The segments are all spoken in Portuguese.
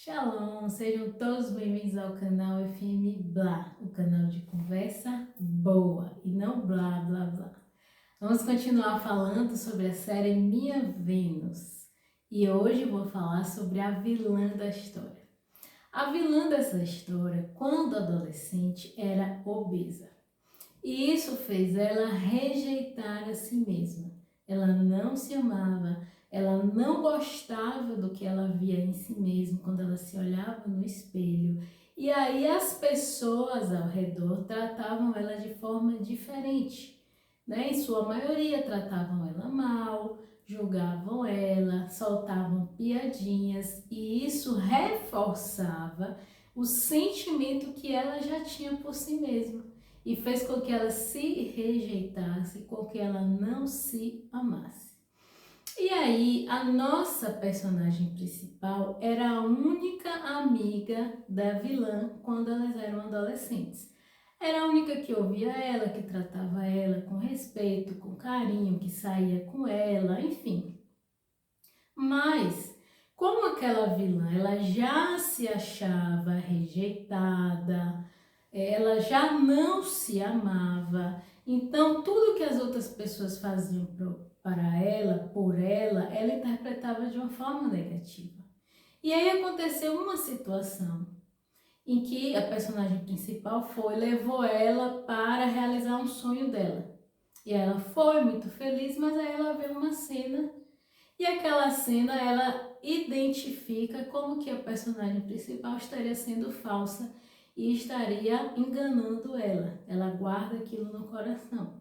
Shalom, sejam todos bem-vindos ao canal FM Blá, o canal de conversa boa e não blá blá blá. Vamos continuar falando sobre a série Minha Vênus e hoje eu vou falar sobre a vilã da história. A vilã dessa história, quando adolescente, era obesa e isso fez ela rejeitar a si mesma. Ela não se amava. Ela não gostava do que ela via em si mesma quando ela se olhava no espelho. E aí as pessoas ao redor tratavam ela de forma diferente, né? Em sua maioria tratavam ela mal, julgavam ela, soltavam piadinhas e isso reforçava o sentimento que ela já tinha por si mesma e fez com que ela se rejeitasse, com que ela não se amasse. E aí, a nossa personagem principal era a única amiga da vilã quando elas eram adolescentes. Era a única que ouvia ela, que tratava ela com respeito, com carinho, que saía com ela, enfim. Mas, como aquela vilã, ela já se achava rejeitada, ela já não se amava, então tudo que as outras pessoas faziam para ela, por ela interpretava de uma forma negativa. E aí aconteceu uma situação em que a personagem principal levou ela para realizar um sonho dela. E ela foi muito feliz, mas aí ela vê uma cena e aquela cena ela identifica como que a personagem principal estaria sendo falsa e estaria enganando ela. Ela guarda aquilo no coração.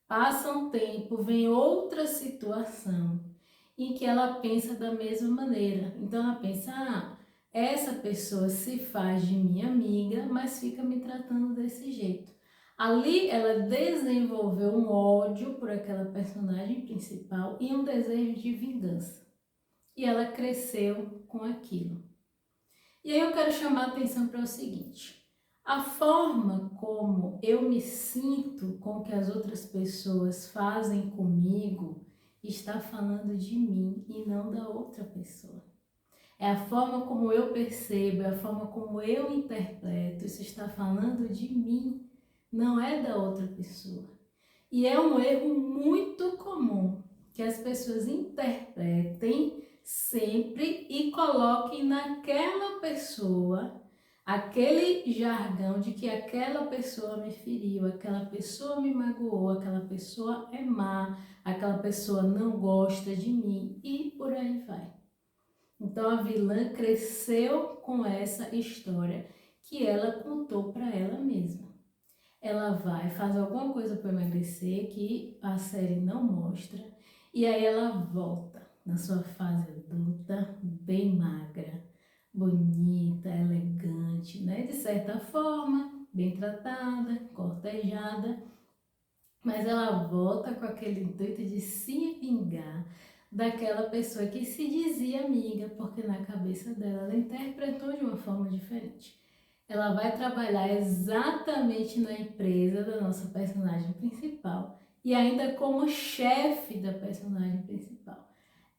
Passa um tempo, vem outra situação em que ela pensa da mesma maneira. Então ela pensa, essa pessoa se faz de minha amiga, mas fica me tratando desse jeito. Ali ela desenvolveu um ódio por aquela personagem principal e um desejo de vingança. E ela cresceu com aquilo. E aí eu quero chamar a atenção para o seguinte: a forma como eu me sinto com o que as outras pessoas fazem comigo está falando de mim e não da outra pessoa. É a forma como eu percebo, é a forma como eu interpreto, isso está falando de mim, não é da outra pessoa. E é um erro muito comum que as pessoas interpretem sempre e coloquem naquela pessoa aquele jargão de que aquela pessoa me feriu, aquela pessoa me magoou, aquela pessoa é má, aquela pessoa não gosta de mim e por aí vai. Então a vilã cresceu com essa história que ela contou para ela mesma. Ela vai, faz alguma coisa para emagrecer que a série não mostra e aí ela volta na sua fase adulta, bem magra, bonita, elegante, né? De certa forma, bem tratada, cortejada, mas ela volta com aquele intuito de se vingar daquela pessoa que se dizia amiga, porque na cabeça dela ela interpretou de uma forma diferente. Ela vai trabalhar exatamente na empresa da nossa personagem principal e ainda como chefe da personagem principal.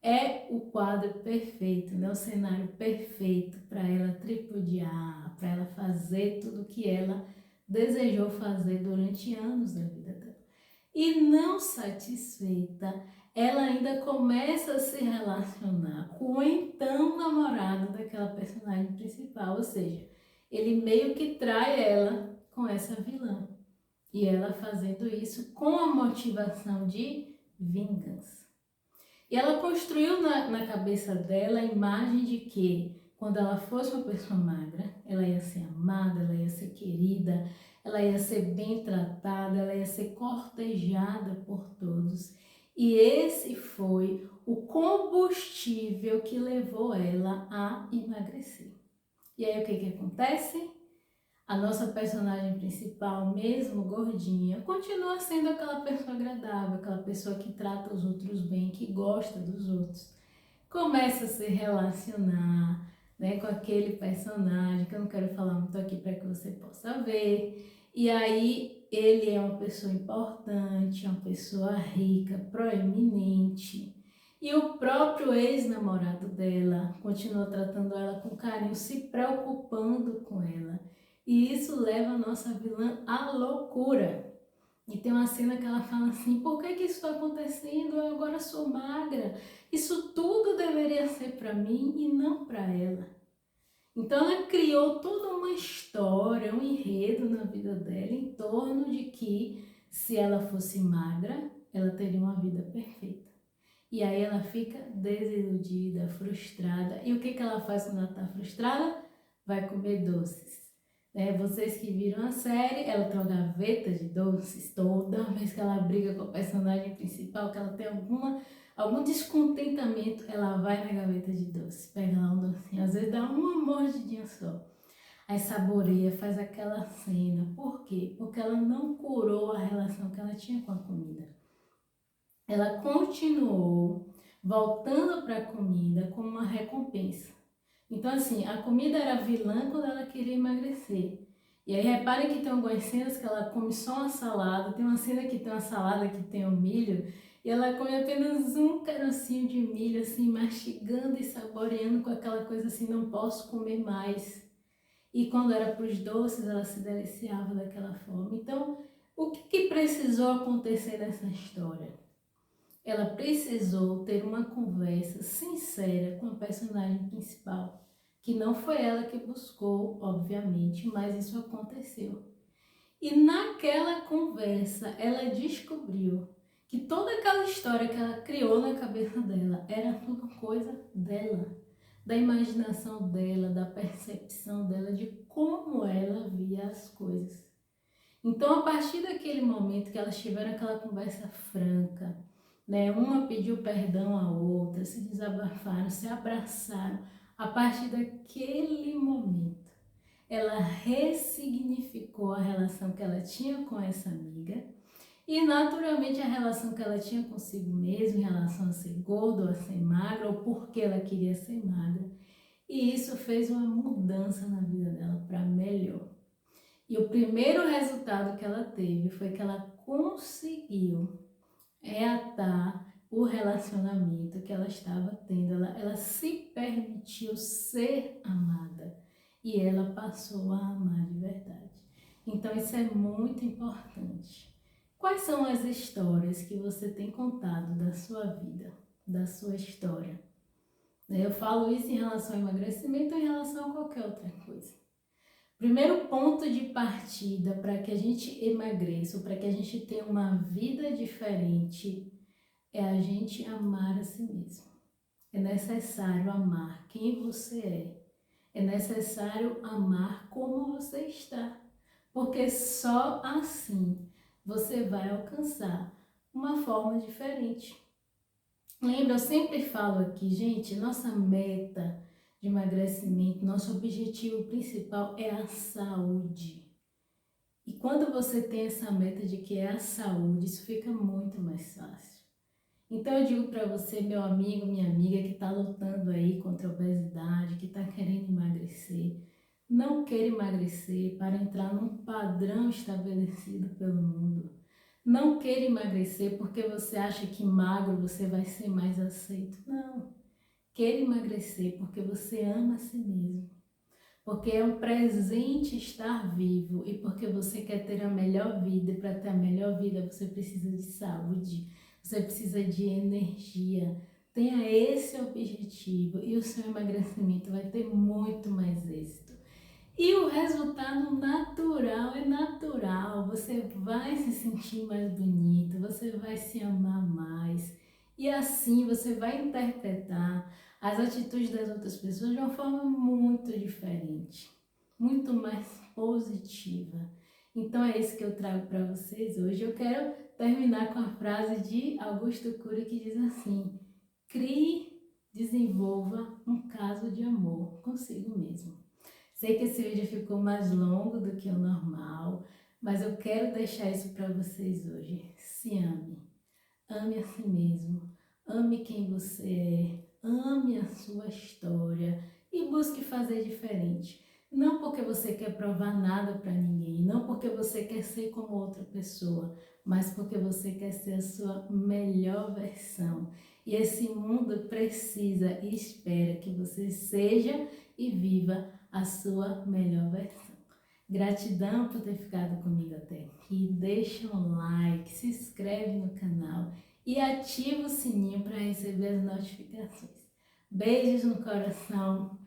É o quadro perfeito, né? O cenário perfeito para ela tripudiar, para ela fazer tudo o que ela desejou fazer durante anos da vida dela. E não satisfeita, ela ainda começa a se relacionar com o então namorado daquela personagem principal, ou seja, ele meio que trai ela com essa vilã. E ela fazendo isso com a motivação de vingança. E ela construiu na cabeça dela a imagem de que quando ela fosse uma pessoa magra, ela ia ser amada, ela ia ser querida, ela ia ser bem tratada, ela ia ser cortejada por todos. E esse foi o combustível que levou ela a emagrecer. E aí o que acontece? A nossa personagem principal, mesmo gordinha, continua sendo aquela pessoa agradável, aquela pessoa que trata os outros bem, que gosta dos outros. Começa a se relacionar, né, com aquele personagem, que eu não quero falar muito aqui para que você possa ver. E aí ele é uma pessoa importante, uma pessoa rica, proeminente. E o próprio ex-namorado dela continuou tratando ela com carinho, se preocupando com ela. E isso leva a nossa vilã à loucura. E tem uma cena que ela fala assim: por que isso está acontecendo? Eu agora sou magra. Isso tudo deveria ser para mim e não para ela. Então ela criou toda uma história, um enredo na vida dela em torno de que se ela fosse magra, ela teria uma vida perfeita. E aí ela fica desiludida, frustrada. E o que ela faz quando ela está frustrada? Vai comer doces. Vocês que viram a série, ela tem uma gaveta de doces. Toda vez que ela briga com o personagem principal, que ela tem algum descontentamento, ela vai na gaveta de doces, pega lá um docinho, às vezes dá uma mordidinha só. Aí saboreia, faz aquela cena. Por quê? Porque ela não curou a relação que ela tinha com a comida. Ela continuou voltando para a comida como uma recompensa. Então, assim, a comida era vilã quando ela queria emagrecer. E aí, repare que tem algumas cenas que ela come só uma salada. Tem uma cena que tem uma salada que tem um milho. E ela come apenas um carocinho de milho, assim, mastigando e saboreando com aquela coisa assim, não posso comer mais. E quando era para os doces, ela se deliciava daquela forma. Então, o que precisou acontecer nessa história? Ela precisou ter uma conversa sincera com a personagem principal, que não foi ela que buscou, obviamente, mas isso aconteceu. E naquela conversa, ela descobriu que toda aquela história que ela criou na cabeça dela era tudo coisa dela, da imaginação dela, da percepção dela, de como ela via as coisas. Então, a partir daquele momento que elas tiveram aquela conversa franca, uma pediu perdão à outra, se desabafaram, se abraçaram. A partir daquele momento, ela ressignificou a relação que ela tinha com essa amiga e, naturalmente, a relação que ela tinha consigo mesma em relação a ser gorda ou a ser magra, ou porque ela queria ser magra. E isso fez uma mudança na vida dela para melhor. E o primeiro resultado que ela teve foi que ela conseguiu reatar o relacionamento que ela estava tendo. Ela se permitiu ser amada e ela passou a amar de verdade. Então isso é muito importante. Quais são as histórias que você tem contado da sua vida, da sua história? Eu falo isso em relação ao emagrecimento ou em relação a qualquer outra coisa. Primeiro ponto de partida para que a gente emagreça, ou para que a gente tenha uma vida diferente, é a gente amar a si mesmo. É necessário amar quem você é. É necessário amar como você está. Porque só assim você vai alcançar uma forma diferente. Lembra, eu sempre falo aqui, gente, nossa meta de emagrecimento, nosso objetivo principal é a saúde. E quando você tem essa meta de que é a saúde, isso fica muito mais fácil. Então eu digo para você, meu amigo, minha amiga, que está lutando aí contra a obesidade, que está querendo emagrecer, não queira emagrecer para entrar num padrão estabelecido pelo mundo. Não queira emagrecer porque você acha que magro você vai ser mais aceito. Não. Queira emagrecer porque você ama a si mesmo. Porque é um presente estar vivo e porque você quer ter a melhor vida. E para ter a melhor vida você precisa de saúde, você precisa de energia. Tenha esse objetivo e o seu emagrecimento vai ter muito mais êxito. E o resultado natural é natural, você vai se sentir mais bonito, você vai se amar mais e assim você vai interpretar as atitudes das outras pessoas de uma forma muito diferente, muito mais positiva. Então é isso que eu trago para vocês hoje. Eu quero terminar com a frase de Augusto Cury que diz assim: crie, desenvolva um caso de amor consigo mesmo. Sei que esse vídeo ficou mais longo do que o normal, mas eu quero deixar isso para vocês hoje. Se ame. Ame a si mesmo. Ame quem você é. Ame a sua história e busque fazer diferente. Não porque você quer provar nada para ninguém, não porque você quer ser como outra pessoa, mas porque você quer ser a sua melhor versão. E esse mundo precisa e espera que você seja e viva a sua melhor versão. Gratidão por ter ficado comigo até aqui. Deixa um like, se inscreve no canal e ativa o sininho para receber as notificações. Beijos no coração.